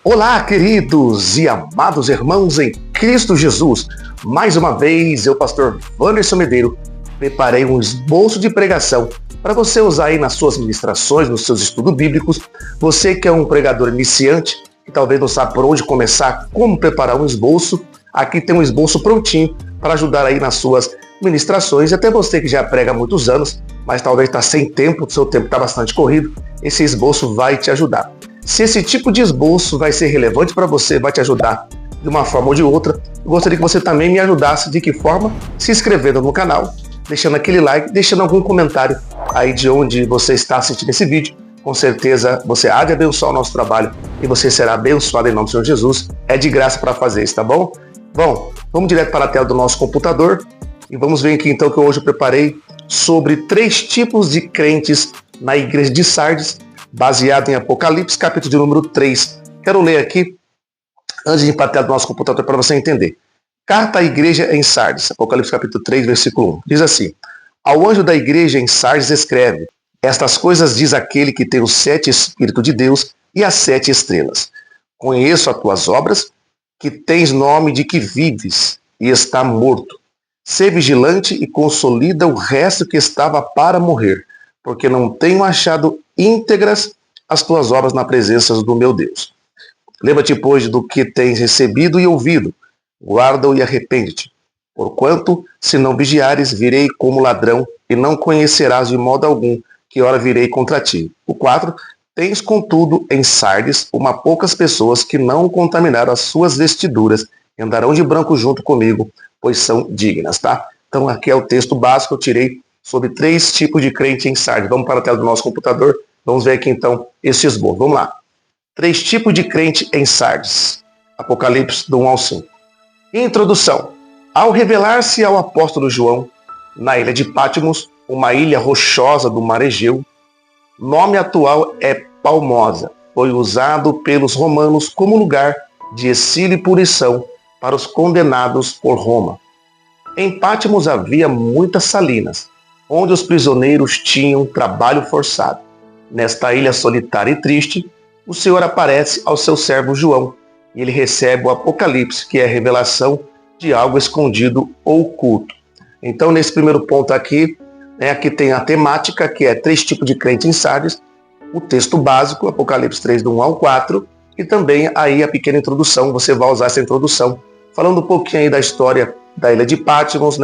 Olá, queridos e amados irmãos em Cristo Jesus. Mais uma vez, eu, pastor Wanderson Medeiro, preparei um esboço de pregação para você usar aí nas suas ministrações, nos seus estudos bíblicos. Você que é um pregador iniciante, que talvez não sabe por onde começar, como preparar um esboço, aqui tem um esboço prontinho para ajudar aí nas suas ministrações. E até você que já prega há muitos anos, mas talvez está sem tempo, o seu tempo está bastante corrido, esse esboço vai te ajudar. Se esse tipo de esboço vai ser relevante para você, vai te ajudar de uma forma ou de outra, eu gostaria que você também me ajudasse. De que forma? Se inscrevendo no canal, deixando aquele like, deixando algum comentário aí de onde você está assistindo esse vídeo. Com certeza você há de abençoar o nosso trabalho e você será abençoado em nome do Senhor Jesus. É de graça para fazer isso, tá bom? Bom, vamos direto para a tela do nosso computador e vamos ver aqui então que hoje eu preparei sobre 3 tipos de crentes na igreja de Sardes, baseado em Apocalipse, capítulo de número 3. Quero ler aqui, antes de ir para a tela do nosso computador, para você entender. Carta à igreja em Sardes, Apocalipse capítulo 3, versículo 1. Diz assim: Ao anjo da igreja em Sardes escreve: Estas coisas diz aquele que tem os 7 Espíritos de Deus e as 7 estrelas. Conheço as tuas obras, que tens nome de que vives e está morto. Sê vigilante e consolida o resto que estava para morrer, porque não tenho achado íntegras as tuas obras na presença do meu Deus. Lembra-te, pois, do que tens recebido e ouvido, guarda-o e arrepende-te. Porquanto, se não vigiares, virei como ladrão, e não conhecerás de modo algum que hora virei contra ti. O 4. Tens, contudo, em Sardes, poucas pessoas que não contaminaram as suas vestiduras, e andarão de branco junto comigo, pois são dignas, tá? Então, aqui é o texto básico que eu tirei sobre 3 tipos de crente em Sardes. Vamos para a tela do nosso computador, vamos ver aqui então esse esboço. Vamos lá. 3 tipos de crente em Sardes. Apocalipse do 1 ao 5. Introdução. Ao revelar-se ao apóstolo João, na ilha de Patmos, uma ilha rochosa do mar Egeu, nome atual é Palmosa, foi usado pelos romanos como lugar de exílio e punição para os condenados por Roma. Em Patmos havia muitas salinas, onde os prisioneiros tinham trabalho forçado. Nesta ilha solitária e triste, o Senhor aparece ao seu servo João, e ele recebe o Apocalipse, que é a revelação de algo escondido ou oculto. Então, nesse primeiro ponto aqui, aqui tem a temática, que é 3 tipos de crente em Sardes, o texto básico, Apocalipse 3, do 1 ao 4, e também aí a pequena introdução, você vai usar essa introdução, falando um pouquinho aí da história da ilha de Patmos,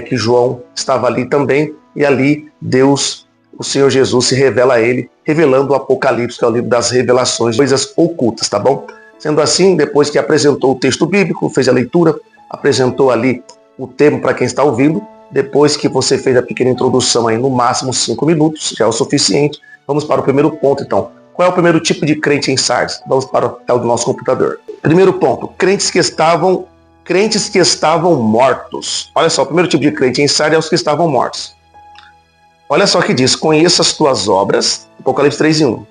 que João estava ali também, e ali Deus, o Senhor Jesus, se revela a ele, revelando o Apocalipse, que é o livro das revelações, coisas ocultas, tá bom? Sendo assim, depois que apresentou o texto bíblico, fez a leitura, apresentou ali o tema para quem está ouvindo, depois que você fez a pequena introdução aí, no máximo 5 minutos, já é o suficiente, vamos para o primeiro ponto então. Qual é o primeiro tipo de crente em Sardes? Vamos para o nosso computador. Primeiro ponto, crentes que estavam mortos. Olha só, o primeiro tipo de crente em Sardes é os que estavam mortos. Olha só o que diz: Conheço as tuas obras, Apocalipse 3 e 1,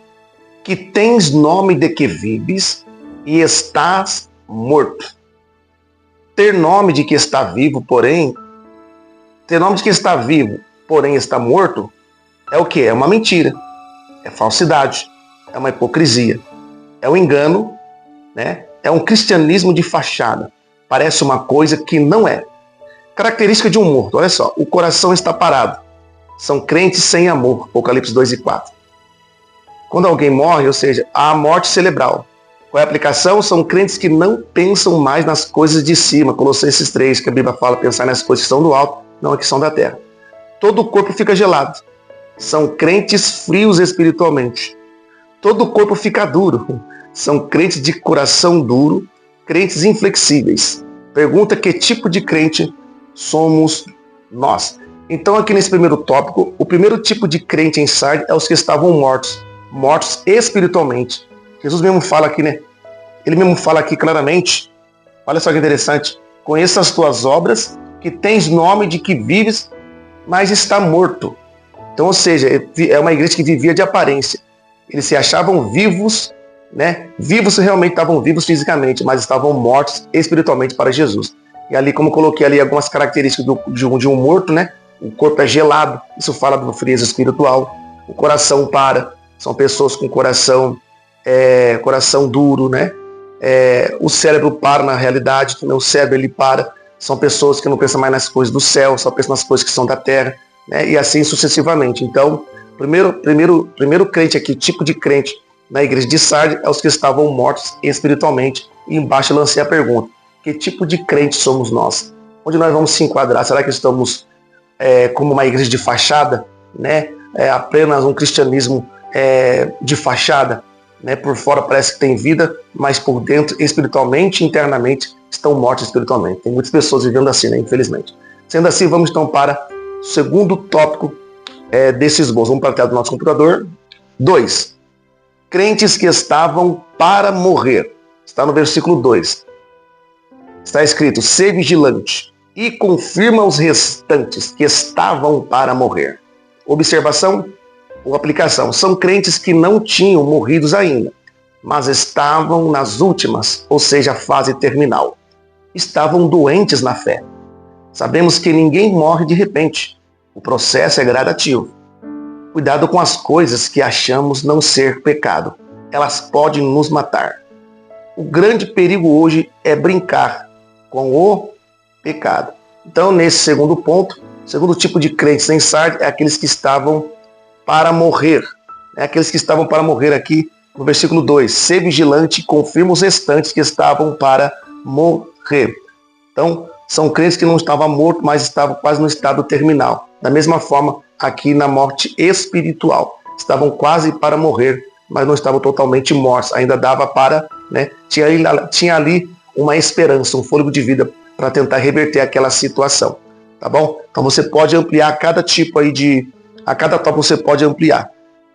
que tens nome de que vives e estás morto. Ter nome de que está vivo, porém está morto, é o que? É uma mentira, é falsidade, é uma hipocrisia, é um engano, é um cristianismo de fachada. Parece uma coisa que não é. Característica de um morto, olha só, o coração está parado. São crentes sem amor, Apocalipse 2 e 4. Quando alguém morre, ou seja, há a morte cerebral. Qual é a aplicação? São crentes que não pensam mais nas coisas de cima, Colossenses 3, que a Bíblia fala, pensar nas coisas que são do alto, não as que são da terra. Todo o corpo fica gelado. São crentes frios espiritualmente. Todo o corpo fica duro. São crentes de coração duro, crentes inflexíveis. Pergunta: que tipo de crente somos nós? Então, aqui nesse primeiro tópico, o primeiro tipo de crente em Sardes é os que estavam mortos espiritualmente. Jesus mesmo fala aqui, Ele mesmo fala aqui claramente. Olha só que interessante. Conheça as tuas obras, que tens nome de que vives, mas está morto. Então, ou seja, é uma igreja que vivia de aparência. Eles se achavam vivos, Vivos, realmente estavam vivos fisicamente, mas estavam mortos espiritualmente para Jesus. E ali, como eu coloquei ali algumas características de um morto, O corpo é gelado, isso fala do frieza espiritual. O coração para, são pessoas com coração coração duro, né? O cérebro para na realidade, também o cérebro ele para. São pessoas que não pensam mais nas coisas do céu, só pensam nas coisas que são da terra, né? E assim sucessivamente. Então, primeiro crente aqui, tipo de crente na igreja de Sardes é os que estavam mortos espiritualmente. E embaixo eu lancei a pergunta: que tipo de crente somos nós? Onde nós vamos se enquadrar? Será que estamos como uma igreja de fachada, né? Apenas um cristianismo de fachada, né? Por fora parece que tem vida, mas por dentro, espiritualmente, internamente, estão mortos espiritualmente. Tem muitas pessoas vivendo assim, né? Infelizmente. Sendo assim, vamos então para o segundo tópico desse esboço. Vamos para a tela do nosso computador. 2. Crentes que estavam para morrer. Está no versículo 2. Está escrito: ser vigilante e confirma os restantes que estavam para morrer. Observação ou aplicação. São crentes que não tinham morrido ainda, mas estavam nas últimas, ou seja, a fase terminal. Estavam doentes na fé. Sabemos que ninguém morre de repente. O processo é gradativo. Cuidado com as coisas que achamos não ser pecado. Elas podem nos matar. O grande perigo hoje é brincar com o pecado. Então, nesse segundo ponto, o segundo tipo de crentes em Sardes é aqueles que estavam para morrer. É aqueles que estavam para morrer aqui no versículo 2. Ser vigilante e confirma os restantes que estavam para morrer. Então, são crentes que não estavam mortos, mas estavam quase no estado terminal. Da mesma forma, aqui na morte espiritual. Estavam quase para morrer, mas não estavam totalmente mortos. Ainda dava para, né? Tinha ali uma esperança, um fôlego de vida para tentar reverter aquela situação. Tá bom? Então você pode ampliar cada tipo aí a cada tópico você pode ampliar.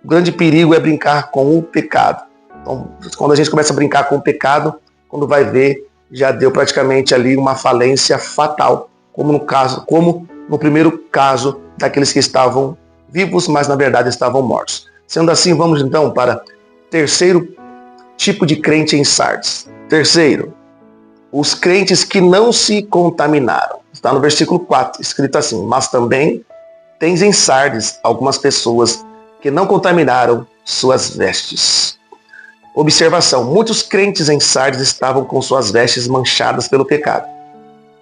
O grande perigo é brincar com o pecado. Então, quando a gente começa a brincar com o pecado, quando vai ver, já deu praticamente ali uma falência fatal, como no primeiro caso daqueles que estavam vivos, mas na verdade estavam mortos. Sendo assim, vamos então para o terceiro tipo de crente em Sardes. Terceiro, os crentes que não se contaminaram. Está no versículo 4, escrito assim: mas também tens em Sardes algumas pessoas que não contaminaram suas vestes. Observação: muitos crentes em Sardes estavam com suas vestes manchadas pelo pecado,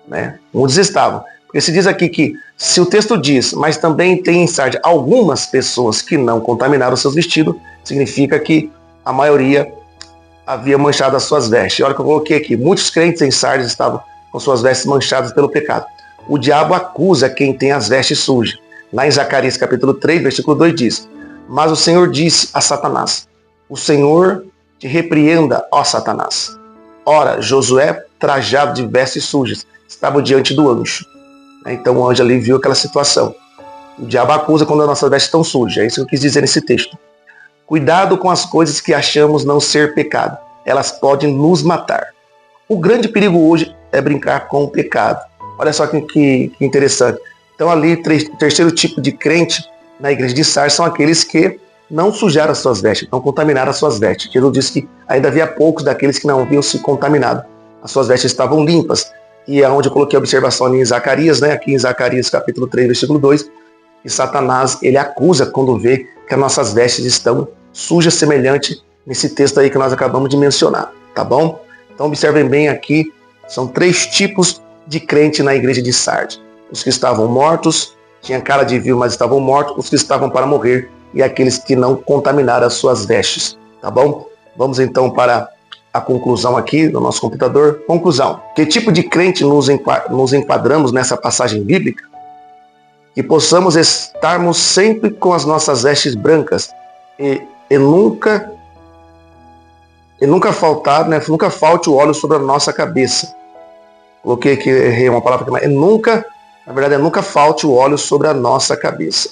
né? Muitos estavam. Porque se diz aqui que, se o texto diz, mas também tem em Sardes algumas pessoas que não contaminaram seus vestidos, significa que a maioria havia manchado as suas vestes. E olha que eu coloquei aqui: muitos crentes em Sardes estavam com suas vestes manchadas pelo pecado. O diabo acusa quem tem as vestes sujas. Lá em Zacarias capítulo 3, versículo 2 diz: mas o Senhor disse a Satanás: o Senhor te repreenda, ó Satanás. Ora, Josué, trajado de vestes sujas, estava diante do anjo. Então o anjo ali viu aquela situação. O diabo acusa quando as nossas vestes estão sujas. É isso que eu quis dizer nesse texto. Cuidado com as coisas que achamos não ser pecado. Elas podem nos matar. O grande perigo hoje é brincar com o pecado. Olha só que interessante. Então ali, o terceiro tipo de crente na igreja de Sardes são aqueles que não sujaram as suas vestes, não contaminaram as suas vestes. Jesus disse que ainda havia poucos daqueles que não haviam se contaminado. As suas vestes estavam limpas. E é onde eu coloquei a observação ali em Zacarias, né? Aqui em Zacarias capítulo 3, versículo 2, que Satanás, ele acusa quando vê que as nossas vestes estão sujas, semelhante nesse texto aí que nós acabamos de mencionar, tá bom? Então observem bem aqui, são 3 tipos de crente na igreja de Sardes. Os que estavam mortos, tinham cara de vivo, mas estavam mortos, os que estavam para morrer e aqueles que não contaminaram as suas vestes, tá bom? Vamos então para a conclusão aqui do nosso computador. Conclusão: que tipo de crente nos enquadramos nessa passagem bíblica? Que possamos estarmos sempre com as nossas vestes brancas e nunca faltar, né? Nunca falte o óleo sobre a nossa cabeça. Coloquei aqui, errei uma palavra aqui, mas nunca falte o óleo sobre a nossa cabeça.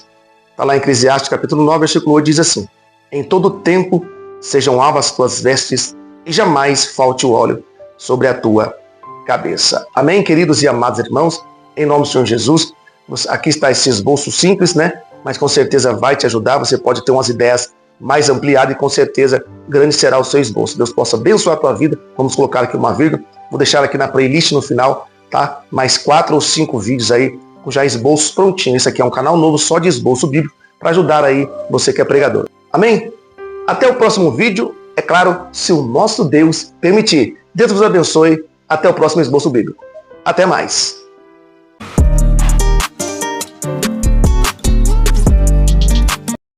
Está lá em Eclesiastes capítulo 9, versículo 8, diz assim: em todo tempo sejam alvas as tuas vestes e jamais falte o óleo sobre a tua cabeça. Amém, queridos e amados irmãos? Em nome do Senhor Jesus, aqui está esse esboço simples, né? Mas com certeza vai te ajudar, você pode ter umas ideias mais ampliadas e com certeza grande será o seu esboço. Deus possa abençoar a tua vida. Vamos colocar aqui uma vírgula, vou deixar aqui na playlist no final, tá? Mais 4 ou 5 vídeos aí com já esboços prontinhos. Esse aqui é um canal novo só de esboço bíblico para ajudar aí você que é pregador. Amém? Até o próximo vídeo É claro, se o nosso Deus permitir. Deus vos abençoe. Até o próximo esboço bíblico. Até mais.